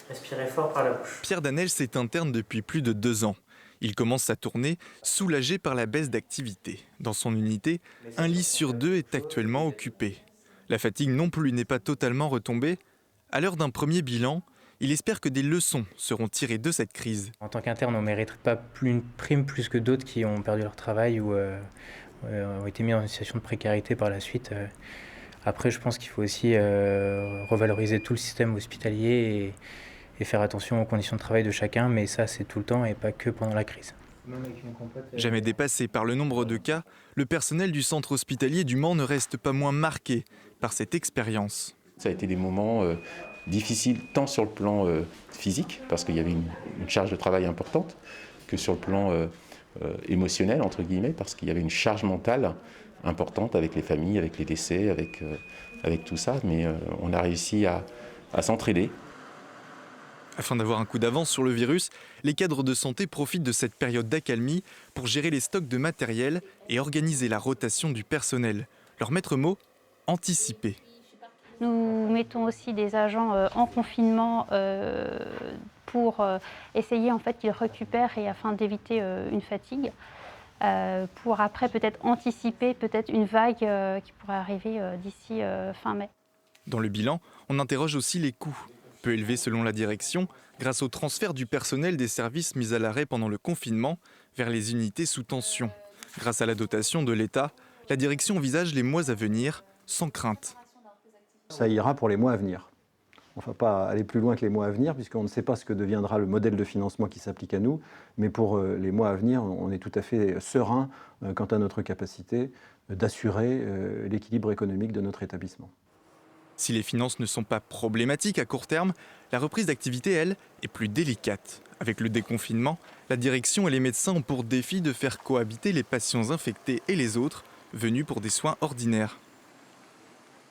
Respirez fort par la bouche. Pierre Danel est interne depuis plus de 2 ans. Il commence sa tournée soulagé par la baisse d'activité. Dans son unité, un lit sur 2 est actuellement occupé. La fatigue non plus n'est pas totalement retombée. À l'heure d'un premier bilan, il espère que des leçons seront tirées de cette crise. En tant qu'interne, on ne mérite pas une prime plus que d'autres qui ont perdu leur travail ou ont été mis dans une situation de précarité par la suite. Après, je pense qu'il faut aussi revaloriser tout le système hospitalier et faire attention aux conditions de travail de chacun, mais ça, c'est tout le temps et pas que pendant la crise. Jamais dépassé par le nombre de cas, le personnel du centre hospitalier du Mans ne reste pas moins marqué par cette expérience. Ça a été des moments difficiles tant sur le plan physique, parce qu'il y avait une charge de travail importante, que sur le plan émotionnel, entre guillemets, parce qu'il y avait une charge mentale importante avec les familles, avec les décès, avec tout ça. Mais on a réussi à s'entraider. Afin d'avoir un coup d'avance sur le virus, les cadres de santé profitent de cette période d'accalmie pour gérer les stocks de matériel et organiser la rotation du personnel. Leur maître mot, anticiper. Nous mettons aussi des agents en confinement pour essayer en fait qu'ils récupèrent et afin d'éviter une fatigue. Pour après peut-être anticiper peut-être une vague qui pourrait arriver d'ici fin mai. Dans le bilan, on interroge aussi les coûts. Peu élevés selon la direction, grâce au transfert du personnel des services mis à l'arrêt pendant le confinement vers les unités sous tension. Grâce à la dotation de l'État, la direction envisage les mois à venir sans crainte. Ça ira pour les mois à venir. On ne va pas aller plus loin que les mois à venir, puisqu'on ne sait pas ce que deviendra le modèle de financement qui s'applique à nous. Mais pour les mois à venir, on est tout à fait serein quant à notre capacité d'assurer l'équilibre économique de notre établissement. Si les finances ne sont pas problématiques à court terme, la reprise d'activité, elle, est plus délicate. Avec le déconfinement, la direction et les médecins ont pour défi de faire cohabiter les patients infectés et les autres venus pour des soins ordinaires.